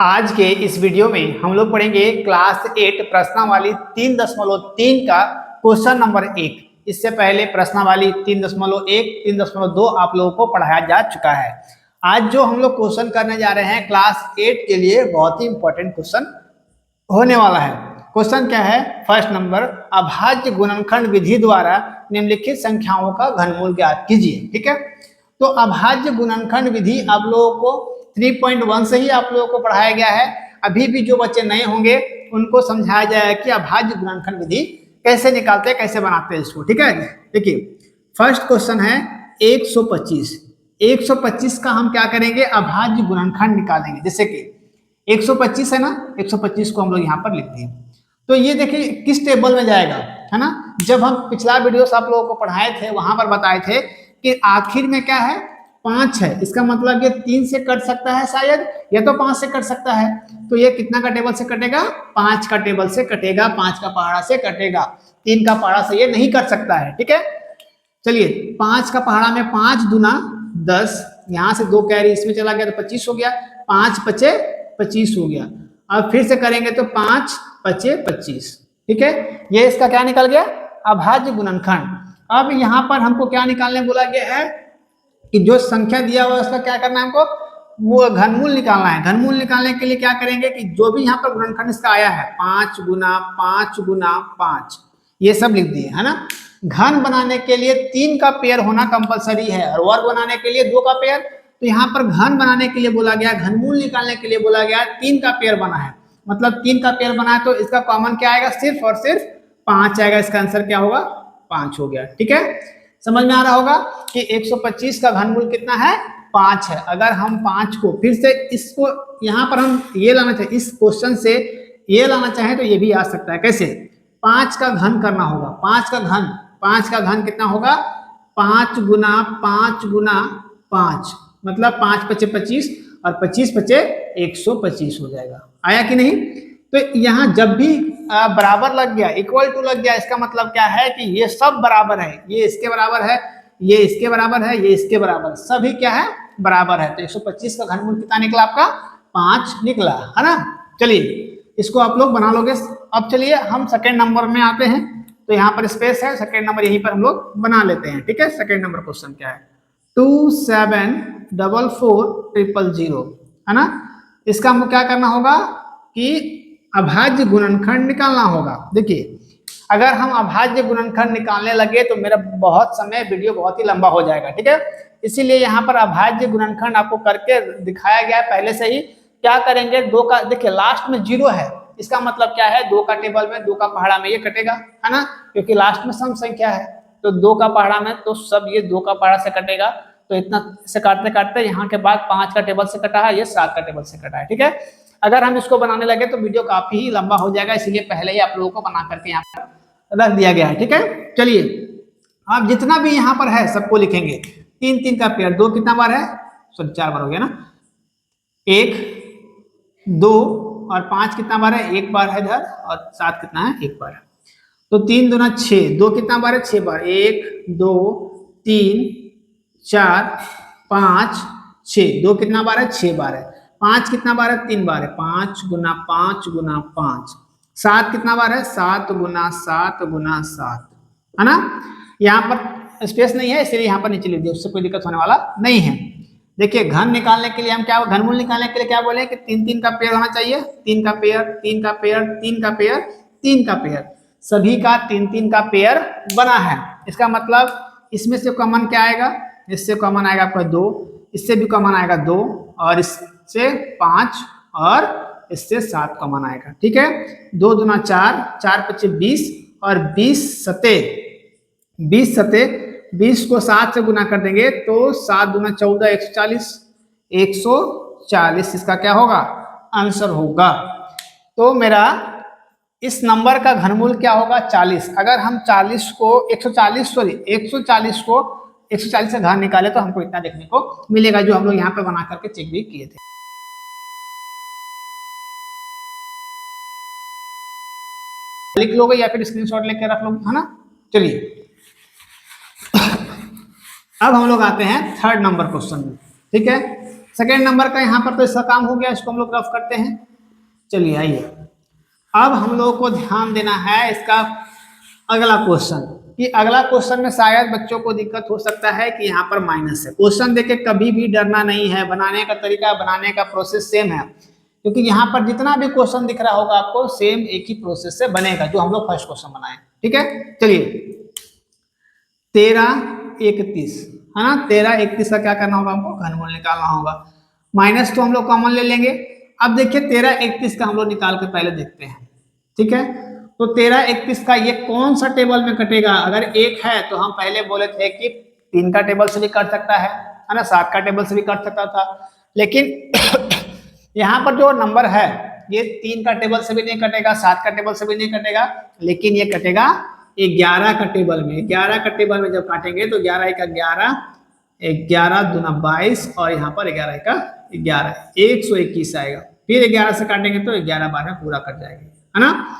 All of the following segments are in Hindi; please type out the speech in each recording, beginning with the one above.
आज के इस वीडियो में हम लोग पढ़ेंगे क्लास 8 प्रश्नावली 3.3 का क्वेश्चन नंबर 1। इससे पहले प्रश्नावली 3.1, 3.2 आप लोगों को पढ़ाया जा चुका है। आज जो हम लोग क्वेश्चन करने जा रहे हैं क्लास 8 के लिए बहुत ही इंपॉर्टेंट क्वेश्चन होने वाला है। क्वेश्चन क्या है? फर्स्ट नंबर, अभाज्य गुणनखंड विधि द्वारा निम्नलिखित संख्याओं का घनमूल ज्ञात कीजिए। ठीक है, तो अभाज्य गुणनखंड विधि आप लोगों को 3.1 से ही आप लोगों को पढ़ाया गया है। अभी भी जो बच्चे नए होंगे उनको समझाया जाएगा कि अभाज्य गुणनखंड विधि कैसे निकालते हैं, कैसे बनाते हैं इसको। ठीक है, देखिए फर्स्ट क्वेश्चन है 125। 125 का हम क्या करेंगे? अभाज्य गुणनखंड निकालेंगे। जैसे कि 125 है ना, 125 को हम लोग यहाँ पर लिखते हैं। तो ये देखिए किस टेबल में जाएगा, है ना। जब हम पिछला वीडियो आप लोगों को पढ़ाए थे वहां पर बताए थे कि आखिर में क्या है, 5 है। इसका मतलब ये 3 से कट सकता है शायद, या तो 5 से कट सकता है। तो ये कितना का टेबल से कटेगा? 5 का टेबल से कटेगा, 5 का पहाड़ा से कटेगा। 3 का पहाड़ा से ये नहीं कट सकता है। ठीक है, चलिए 5 का पहाड़ा में 5 दूना 10, यहाँ से 2 कैरी इसमें चला गया तो 25 हो गया। 5 पचे 25 हो गया। अब फिर से करेंगे तो 5 पचे 25। ठीक है, ये इसका क्या निकल गया? अभाज्य गुणनखंड। अब यहाँ पर हमको क्या निकालने बोला गया है कि जो संख्या दिया हुआ है उसका क्या करना है हमको? वो घनमूल निकालना है। घनमूल निकालने के लिए क्या करेंगे कि जो भी यहाँ पर गुणनखंड इसका आया है 5 गुना 5 गुना 5, ये सब लिख दिए, है ना। घन बनाने के लिए 3 का पेयर होना कंपलसरी है और वर्ग बनाने के लिए 2 का पेयर। तो यहाँ पर घन बनाने के लिए बोला गया, घनमूल निकालने के लिए बोला गया 3 का पेयर बना है। मतलब 3 का पेयर बना है तो इसका कॉमन क्या आएगा? सिर्फ और सिर्फ 5 आएगा। इसका आंसर क्या होगा? 5 हो गया। ठीक है, समझ में आ रहा होगा कि 125 का घनमूल कितना है? 5 है। अगर हम 5 को फिर से इसको यहाँ पर हम ये लाना चाहे, इस क्वेश्चन से ये लाना चाहें तो ये भी आ सकता है। कैसे? 5 का घन करना होगा। 5 का घन कितना होगा? 5 गुना 5 गुना 5, मतलब 5 पचे 25 और 25 पचे 125 हो जाएगा। आया कि नहीं? तो यहाँ जब भी बराबर लग गया, इक्वल टू लग गया, इसका मतलब क्या है कि ये सब बराबर है। ये इसके बराबर है, ये इसके बराबर है, ये इसके बराबर, सभी क्या है? बराबर है। तो 125 का घनमूल कितना निकला आपका? 5 निकला, है ना। चलिए इसको आप लोग बना लोगे। अब चलिए हम सेकेंड नंबर में आते हैं। तो यहाँ पर स्पेस है, सेकेंड नंबर यहीं पर हम लोग बना लेते हैं। ठीक है, सेकेंड नंबर क्वेश्चन क्या है? 274400, है ना। इसका हमको क्या करना होगा कि अभाज्य गुणनखंड निकालना होगा। देखिए अगर हम अभाज्य गुणनखंड निकालने लगे तो मेरा बहुत समय वीडियो बहुत ही लंबा हो जाएगा। ठीक है, इसीलिए यहाँ पर अभाज्य गुणनखंड आपको करके दिखाया गया है पहले से ही। क्या करेंगे? 2 का, देखिए लास्ट में 0 है, इसका मतलब क्या है? 2 का टेबल में 2 का पहाड़ा में ये कटेगा, है ना, क्योंकि लास्ट में सम संख्या है। तो 2 का पहाड़ा में तो सब ये 2 का पहाड़ा से कटेगा। तो इतना से काटते काटते यहाँ के बाद 5 का टेबल से कटा है, ये 7 का टेबल से कटा है। ठीक है, अगर हम इसको बनाने लगे तो वीडियो काफी ही लंबा हो जाएगा, इसलिए पहले ही आप लोगों को बना करके यहाँ पर रख दिया गया है। ठीक है, चलिए आप जितना भी यहाँ पर है सबको लिखेंगे। 3 का पेयर, 2 कितना बार है? सॉरी 4 बार हो गया ना। 1 2 और 5 कितना बार है? 1 बार है इधर, और 7 कितना है? 1 बार है। तो 3 दूना 6, 2 कितना बार है? 6 बार। 1 2 3 4 5 6, 2 कितना बार है? 6 बार है। 5 कितना बार है? 3 बार है। 5 गुना 5 गुना 5। 7 कितना बार है? 7 गुना 7 गुना 7, है ना। यहाँ पर स्पेस नहीं है इसलिए यहाँ पर नीचे लिख दिया, उससे कोई दिक्कत होने वाला नहीं है। देखिए घन निकालने के लिए हम क्या, घनमूल निकालने के लिए क्या बोले कि 3 का पेयर होना चाहिए। 3 का पेयर, 3 का पेयर, 3 का पेयर, 3 का पेयर, सभी का 3 का पेयर बना है। इसका मतलब इसमें से कॉमन क्या आएगा? इससे कॉमन आएगा आपका 2, इससे भी कॉमन आएगा 2, और इससे 5, और इससे 7 कॉमन आएगा। ठीक है, 2 दूना 4, 4 पचे 20, और 20 सते 20 को 7 से गुना कर देंगे तो 7 दूना 14, 140, 140 इसका क्या होगा? आंसर होगा। तो मेरा इस नंबर का घनमूल क्या होगा? 40। अगर हम 40 को 140 का घन निकाले तो हमको इतना देखने को मिलेगा, जो हम लोग यहाँ पे बना करके चेक भी किए थे। लिख लोगे या फिर स्क्रीनशॉट लेके रख लोगे, है ना। चलिए अब हम लोग आते हैं थर्ड नंबर क्वेश्चन में। ठीक है, सेकेंड नंबर का यहाँ पर तो इसका काम हो गया, इसको हम लोग रफ करते हैं। चलिए आइए, अब हम लोगों को ध्यान देना है इसका अगला क्वेश्चन, कि अगला क्वेश्चन में शायद बच्चों को दिक्कत हो सकता है कि यहाँ पर माइनस है। क्वेश्चन देख के कभी भी डरना नहीं है, बनाने का तरीका, बनाने का प्रोसेस सेम है, क्योंकि यहाँ पर जितना भी क्वेश्चन दिख रहा होगा आपको सेम एक ही प्रोसेस से बनेगा जो हम लोग फर्स्ट क्वेश्चन बनाए। ठीक है, चलिए 1331 है ना, 1331 का क्या करना होगा, हमको घनमूल निकालना होगा। माइनस तो हम लोग कॉमन ले लेंगे। अब देखिए 1331 का हम लोग निकाल के पहले देखते हैं। ठीक है, तो 1331 का ये कौन सा टेबल में कटेगा? अगर एक है तो हम पहले बोले थे कि 3 का टेबल से भी कट सकता है ना, 7 का टेबल से भी कट सकता था, लेकिन यहाँ पर जो नंबर है ये 3 का टेबल से भी नहीं कटेगा, 7 का टेबल से भी नहीं कटेगा, लेकिन ये कटेगा 11 का टेबल में। 11 का टेबल में जब काटेंगे तो 11 का 11, 11 दूना 22 और यहाँ पर 11 का 11, 121 आएगा। फिर 11 से काटेंगे तो 11 बार में पूरा कट जाएगा, है ना।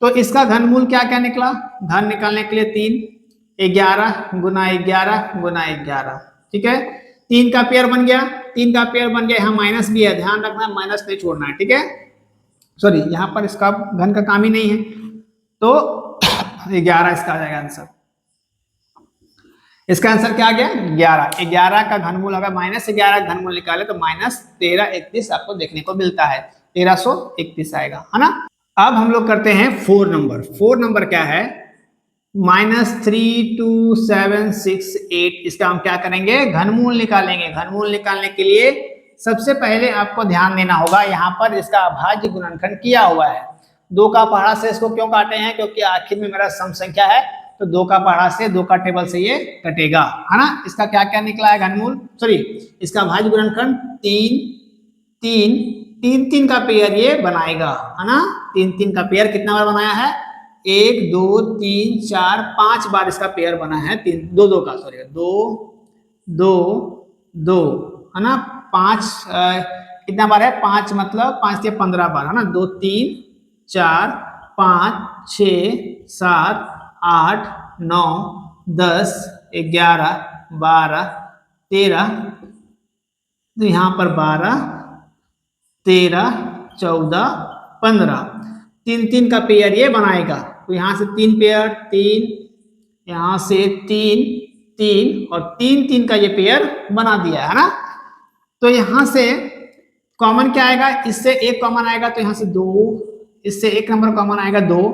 तो इसका घनमूल क्या क्या निकला? घन निकालने के लिए 3, 11 गुना 11 गुना 11। ठीक है, 3 का पेयर बन गया, 3 का पेयर बन गया। यहाँ माइनस भी है, ध्यान रखना माइनस नहीं छोड़ना है। ठीक है, सॉरी यहाँ पर इसका घन का काम ही नहीं है, तो 11 इसका आ जाएगा आंसर। इसका आंसर क्या आ गया? 11। 11 का घनमूल अगर -11 घनमूल निकाले तो -1331 आपको देखने को मिलता है, 1331 आएगा, है ना। अब हम लोग करते हैं 4 नंबर। 4 नंबर क्या है? -32768। इसका हम क्या करेंगे? घनमूल निकालेंगे। घनमूल निकालने के लिए सबसे पहले आपको ध्यान देना होगा, यहाँ पर इसका अभाज्य गुणनखंड किया हुआ है। 2 का पहाड़ा से इसको क्यों काटे हैं? क्योंकि आखिर में मेरा सम संख्या है, तो 2 का पहाड़ा से 2 का टेबल से ये कटेगा, है ना। इसका क्या क्या निकला है घनमूल, सॉरी इसका अभाज्य गुणनखंड 3 3 3 3 का पेयर ये बनाएगा, है ना। 3 3 का पेयर कितना बार बनाया है? 1 2 3 4 5 बार इसका पेयर बना है। 3 2 2 का, सॉरी 2 2 2, है ना। 5 कितना बार है? 5 मतलब 5 से 15 बार, है ना। 2 3 4 5 6 7 8 9 10 11 12 13, तो यहाँ पर 12 13 14 15, 3 3 का पेयर ये बनाएगा। तो यहाँ से 3 पेयर, 3 यहाँ से 3 3 और 3 3 का ये पेयर बना दिया है ना। तो यहाँ से कॉमन क्या आएगा? इससे एक कॉमन आएगा, तो यहाँ से 2, इससे एक नंबर कॉमन आएगा 2,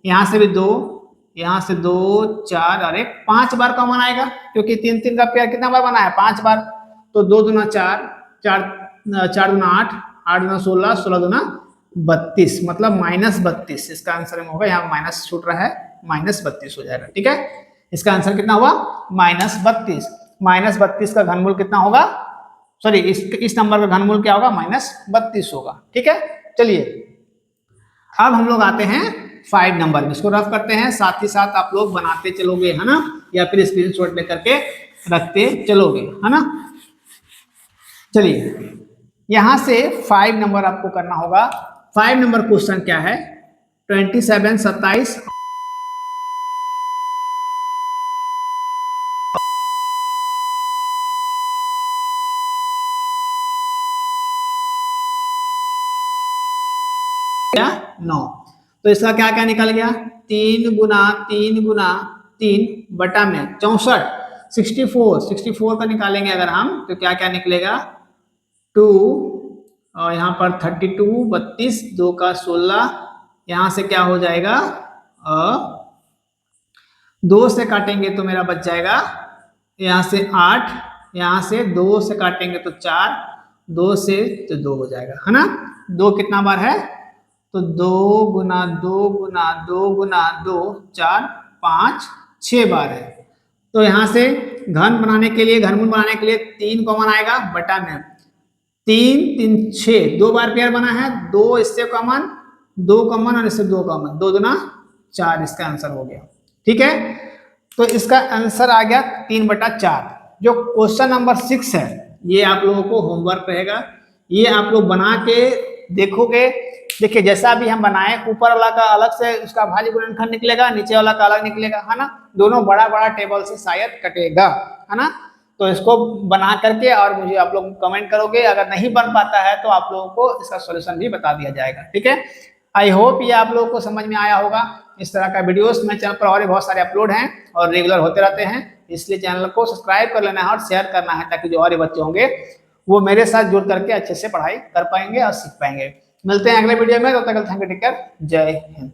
यहाँ से भी 2, यहाँ से 2 4 और 1 5 बार कॉमन आएगा, क्योंकि 3 3 का पेयर कितना बार बना है? 5 बार। तो 2 दूना 4 4 4 दूना 8 8 दूना 16 16 दूना 32, मतलब -32 इसका आंसर में होगा। यहाँ माइनस छूट रहा है, -32 हो जाएगा। ठीक है, इसका आंसर कितना हुआ? -32। -32 का घनमूल कितना होगा? सॉरी इस नंबर का घनमूल क्या होगा? -32 होगा। ठीक है, चलिए अब हम लोग आते हैं 5 नंबर में। इसको रफ करते हैं, साथ ही साथ आप लोग बनाते चलोगे, है ना, या फिर स्क्रीनशॉट लेकर के रखते चलोगे, है ना। चलिए यहां से 5 नंबर आपको करना होगा। 5 नंबर क्वेश्चन क्या है? 27 27 9। तो इसका क्या क्या निकल गया? 3 गुना 3 गुना 3 बटा में 64, 64 का निकालेंगे अगर हम, तो क्या क्या निकलेगा? 2 और यहाँ पर 32 32, 2 का 16, यहाँ से क्या हो जाएगा? 2 से काटेंगे तो मेरा बच जाएगा यहाँ से 8, यहाँ से 2 से काटेंगे तो 4, 2 से तो 2 हो जाएगा, है ना। 2 कितना बार है? तो 2 गुना 2 गुना 2 गुना 2 4 5 6 बार है। तो यहाँ से घन बनाने के लिए, घनमूल बनाने के लिए 3 कॉमन आएगा बटा में 3 3 6, 2 बार पेयर बना है, 2 इससे कॉमन, 2 कॉमन और इससे 2 कॉमन, 2 दूना 4 इसका आंसर हो गया। ठीक है, तो इसका आंसर आ गया 3 बटा 4। जो क्वेश्चन नंबर 6 है ये आप लोगों को होमवर्क रहेगा, ये आप लोग बना के देखोगे। देखिए जैसा भी हम बनाए, ऊपर वाला का अलग से उसका भाज्य गुणनखंड निकलेगा, नीचे वाला का अलग निकलेगा, है ना। दोनों बड़ा बड़ा टेबल से शायद कटेगा, है ना। तो इसको बना करके और मुझे आप लोग कमेंट करोगे। अगर नहीं बन पाता है तो आप लोगों को इसका सॉल्यूशन भी बता दिया जाएगा, ठीक है। आई होप ये आप लोगों को समझ में आया होगा। इस तरह का वीडियोस मेरे चैनल पर और भी बहुत सारे अपलोड हैं और रेगुलर होते रहते हैं, इसलिए चैनल को सब्सक्राइब कर लेना है और शेयर करना है, ताकि जो और बच्चे होंगे वो मेरे साथ जुड़ करके अच्छे से पढ़ाई कर पाएंगे और सीख पाएंगे। मिलते हैं अगले वीडियो में, तब तक थैंक यू, टेक केयर, जय हिंद।